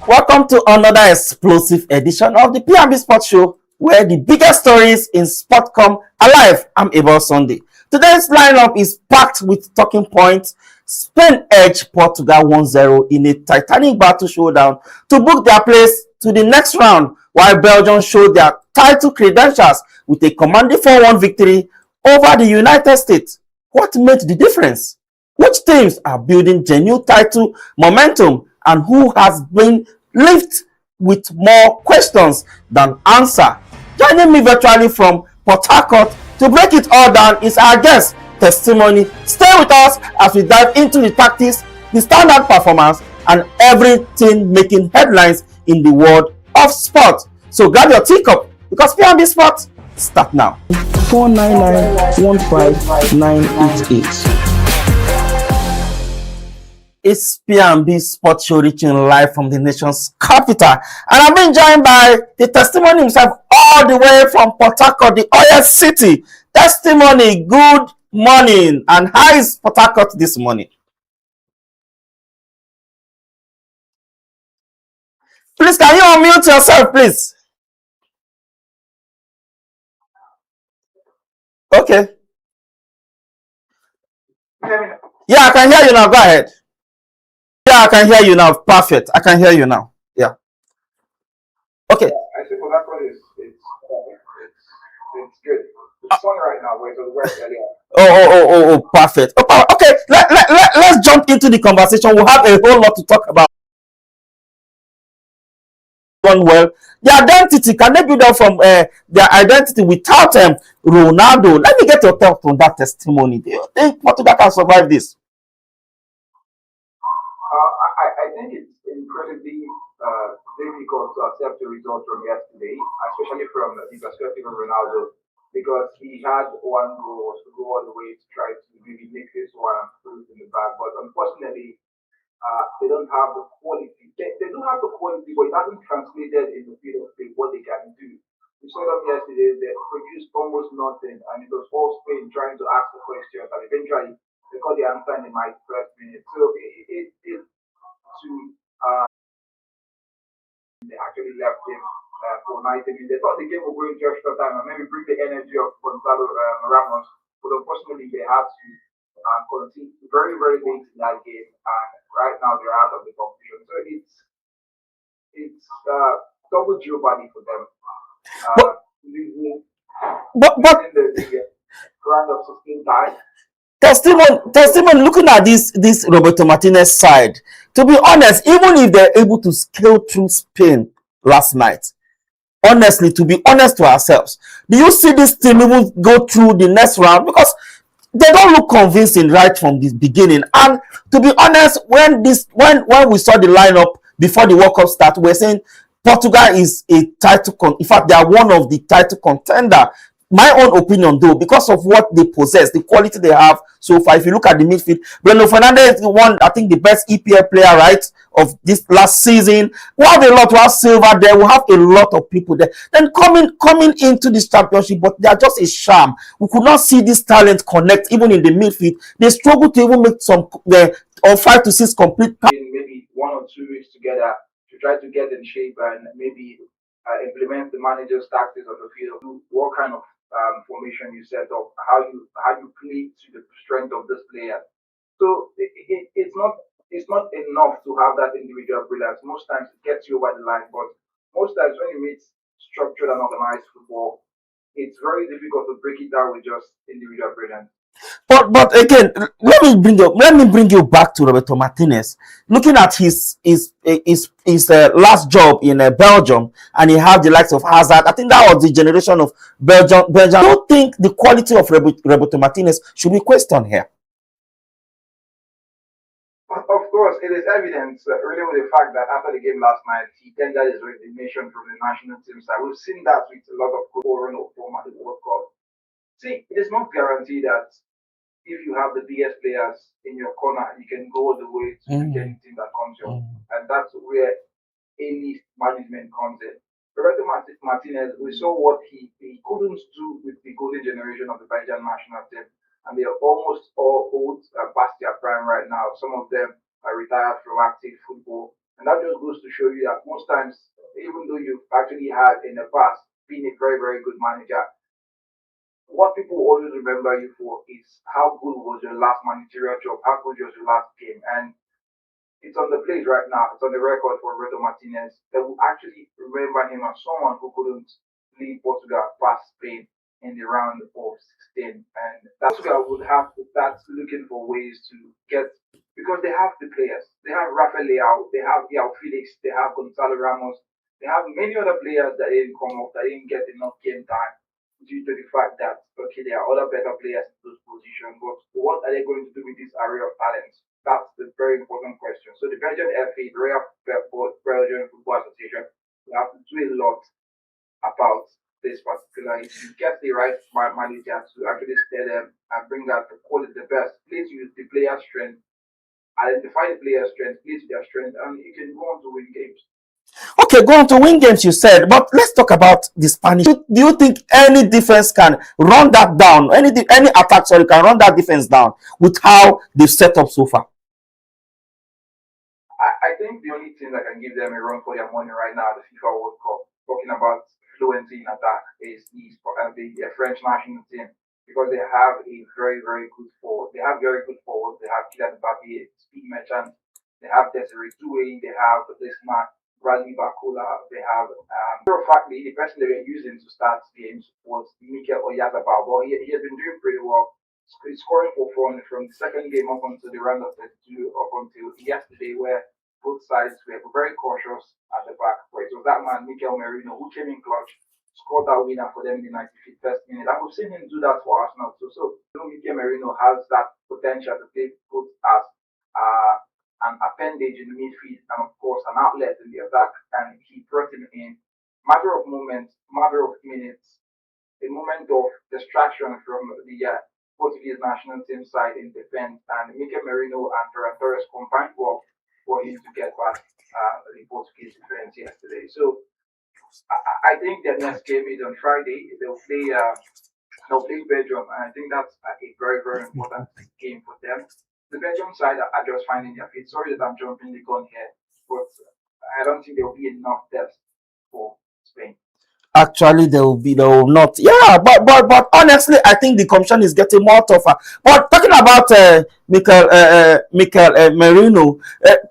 Welcome to another explosive edition of the P&B Sports Show, where the biggest stories in sport come alive. I'm Abel Sunday. Today's lineup is packed with talking points. Spain edged Portugal 1-0 in a titanic battle showdown to book their place to the next round, while Belgium showed their title credentials with a commanding 4-1 victory over the United States. What made the difference? Which teams are building genuine title momentum, and who has been left with more questions than answer? Joining me virtually from Port Harcourt to break it all down is our guest, Testimony. Stay with us as we dive into the tactics, the standard performance, and everything making headlines in the world of sport. So grab your teacup because P&B Sport start now. 499-15988. It's P&B Sports Show reaching live from the nation's capital, and I'm being joined by the Testimony himself all the way from Port Harcourt, the oil city. Testimony, good morning, and how is Port Harcourt this morning? Please, can you unmute yourself, please? Okay. Yeah, I can hear you now. Go ahead. Yeah, I can hear you now. Perfect. I can hear you now. Yeah. Okay. I think Port Harcourt it's good. It's sunny right now. We're to the west earlier. Oh, perfect. Okay, let's jump into the conversation. We'll have a whole lot to talk about. Well, the identity, can they build up from their identity without Ronaldo? Let me get your thoughts on that Testimony. Do you think Portugal can survive this? I think it's incredibly difficult to accept the result from yesterday, especially from the perspective of Ronaldo, because he had one goal to go all the way to try to maybe make this one and put it in the bag. But unfortunately, they don't have the quality. They do have the quality, but it hasn't translated in the field of play what they can do. We saw them yesterday. They produced almost nothing, and it was all Spain trying to ask the questions, and eventually they got the answer in the 91st minute. So they actually left him for 90 minutes. They thought the game would go into extra time and maybe bring the energy of Gonzalo Ramos, but unfortunately they had to concede very, very late in that game, and right now they're out of the competition. So it's double jeopardy for them. But the round of 16 ties. Testimony, looking at this Roberto Martinez side, to be honest, even if they're able to scale through Spain last night, honestly, to be honest to ourselves, do you see this team even go through the next round? Because they don't look convincing right from the beginning. And to be honest, when we saw the lineup before the World Cup start, we're saying Portugal is a title in fact, they are one of the title contender. My own opinion, though, because of what they possess, the quality they have so far. If you look at the midfield, Bruno Fernandes won, I think, the best EPL player, right, of this last season. We have a lot. We have Silva there. We have a lot of people there. Then coming into this championship, but they are just a sham. We could not see this talent connect even in the midfield. They struggle to even make some or 5 to 6 complete. Maybe 1 or 2 weeks together to try to get in shape and maybe implement the manager's tactics on the field. What kind of formation you set up, how you play to the strength of this player. So it's not enough to have that individual brilliance. Most times it gets you over the line, but most times when you meet structured and organized football, it's very difficult to break it down with just individual brilliance. But again, let me bring you back to Roberto Martinez. Looking at his last job in Belgium, and he had the likes of Hazard. I think that was the generation of Belgium. I don't think the quality of Roberto Martinez should be questioned here. Of course, it is evident, really, with the fact that after the game last night, he tendered his resignation from the national team side. We've seen that with a lot of foreign or form at the World Cup. See, it is not guaranteed that if you have the biggest players in your corner, you can go all the way to anything that comes your and that's where any management comes in. Roberto Martinez, we saw what he couldn't do with the golden generation of the Belgian national team, and they are almost all old, past their prime right now. Some of them are retired from active football, And that just goes to show you that most times, even though you've actually had in the past been a very, very good manager, what people always remember you for is how good was your last managerial job, how good was your last game. And it's on the plate right now, it's on the record for Roberto Martinez. They will actually remember him as someone who couldn't lead Portugal past Spain in the round of 16. And that Portugal would have to start looking for ways to get, because they have the players. They have Rafael Leao, they have Yao Felix, they have Gonzalo Ramos, they have many other players that didn't come up, that didn't get enough game time due to the fact that, okay, there are other better players in those positions, but what are they going to do with this array of talents? That's the very important question. So the Belgian FA, the Royal Belgian Football Association, will have to do a lot about this particular issue. Get the right manager to actually steer them and bring out the quality, the best. Please use the player's strength, identify the player's strength, please their strength, and you can go on to win games. Okay, go on to win games, you said, but let's talk about the Spanish. Do you think any defense can run that down? Any attack, sorry, can run that defense down with how they've set up so far? I think the only team that can give them a run for their money right now, the FIFA World Cup, talking about fluency in attack, is the French national team, because they have a very, very good forward. They have very good forwards. They have Kylian Mbappe, speed merchant. They have Desiree Doué. They have this man, Bradley Bakula. They have, factly, the person they were using to start games was Mikel Oyarzabal. But he has been doing pretty well. He's scoring for fun from the second game up until the round of 32, up until yesterday, where both sides were very cautious at the back. But it was that man, Mikel Merino, who came in clutch, scored that winner for them in the 95th minute. And we've seen him do that for Arsenal too. So Mikel Merino has that potential to play both as an appendage in the midfield and, of course, an outlet in the attack. And he brought him in. Matter of moments, matter of minutes, a moment of distraction from the Portuguese national team side in defense. And Mikel Merino and Ferran Torres combined well for him to get past the Portuguese defense yesterday. So I think their next game is on Friday. They'll play Belgium, and I think that's a very, very important game for them. The Belgium side are just finding their feet. Sorry that I'm jumping the gun here, but I don't think there will be enough depth for Spain. Actually, there will not. Yeah, but honestly, I think the competition is getting more tougher. But talking about Mikel Merino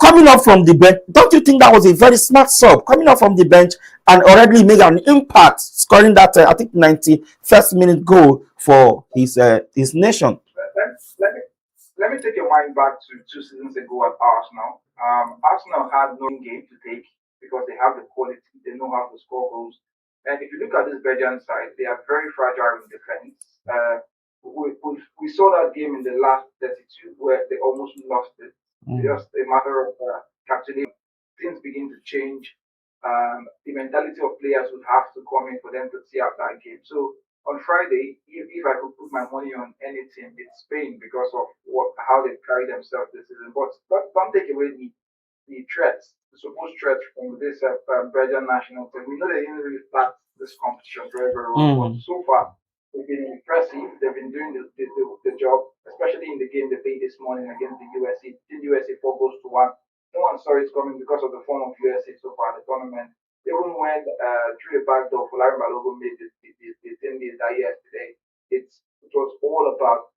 coming up from the bench, don't you think that was a very smart sub coming up from the bench and already made an impact, scoring that I think 91st minute goal for his nation? Let me take your mind back to 2 seasons ago at Arsenal. Arsenal had no game to take because they have the quality, they know how to score goals. And if you look at this Belgian side, they are very fragile in defense. We saw that game in the last 32 where they almost lost it. Just a matter of capturing. Things begin to change. The mentality of players would have to come in for them to see out that game. So on Friday, if I could put my money on any team, it's Spain because of how they carry themselves this season. But don't take away the threats, the supposed threats from this Belgian national team. We know they didn't really start this competition very, very well. But so far, they've been impressive. They've been doing the job, especially in the game they played this morning against the USA. The USA 4 goals to 1. No one saw it coming because of the form of USA so far in the tournament. Even when through the back door, Fulani Balogun made the 10 days that yesterday, it was all about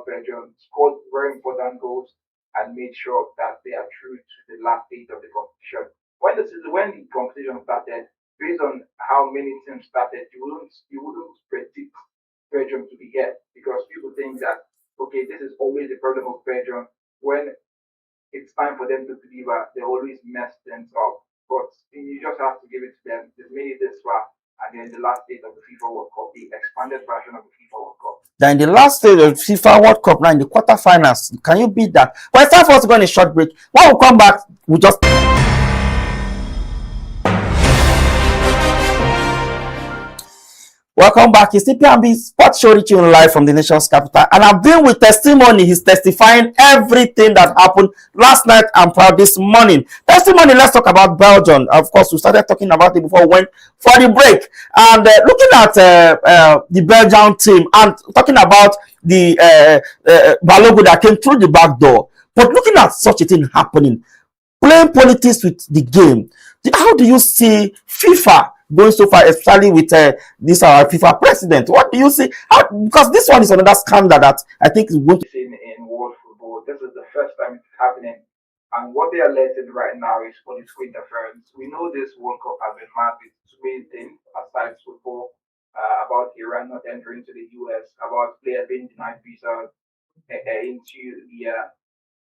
Belgium. Scored very important goals and made sure that they are true to the last stage of the competition. When the competition started, based on how many teams started, you wouldn't predict Belgium to be here because people think that okay, this is always the problem of Belgium. When it's time for them to deliver, they always mess things up. But you just have to give it to them. They've made it this far, and then the last stage of the FIFA World Cup, the expanded version of the FIFA World Cup. Then the last stage of FIFA World Cup, now in the quarterfinals, can you beat that? Well, it's time for us to go on a short break. When we come back, we just. Welcome back. It's the P&B Sports Show reaching live from the nation's capital. And I've been with testimony. He's testifying everything that happened last night and proud this morning. Testimony, let's talk about Belgium. Of course, we started talking about it before we went for the break. And looking at the Belgian team and talking about the Balogun that came through the back door. But looking at such a thing happening, playing politics with the game. How do you see FIFA going so far, especially with this our FIFA president? What do you see? How, because this one is another scandal that I think is going to. In world football. This is the first time it's happening. And what they are alleging right now is political interference. We know this World Cup has been marked with too many things aside football, about Iran not entering to the US, about players being denied visas into the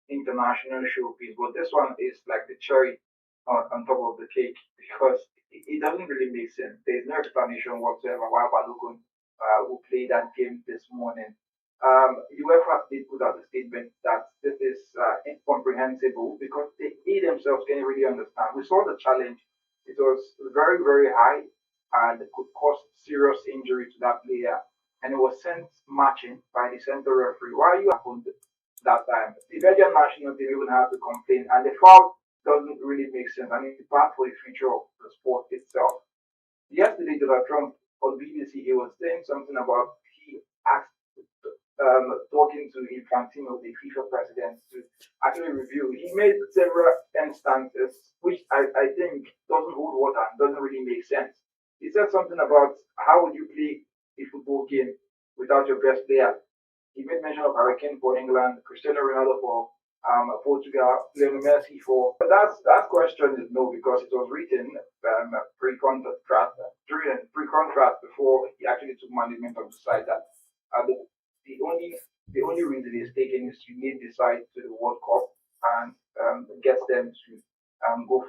international showpiece. But this one is like the cherry on top of the cake because it doesn't really make sense. There's no explanation whatsoever why Balogun will play that game this morning. UEFA did put out a statement that this is incomprehensible because they themselves can't really understand. We saw the challenge; it was very, very high and it could cause serious injury to that player, and it was sent matching by the center referee. Why you happened that time? The Belgian national team even had to complain, and the foul doesn't really make sense, and it's bad for the future of the sport itself. Yesterday, Donald Trump on BBC, he was saying something about he asked talking to Infantino, the FIFA president, to actually review. He made several instances which I think doesn't hold water and doesn't really make sense. He said something about how would you play a football game without your best player. He made mention of Hurricane for England, Cristiano Ronaldo for Portugal, Lionel Messi for. But that question is no because it was written pre-contract during pre-contract before he actually took management of the side. That the, the only the only reason he's taking is to lead the side to the World Cup and gets them to go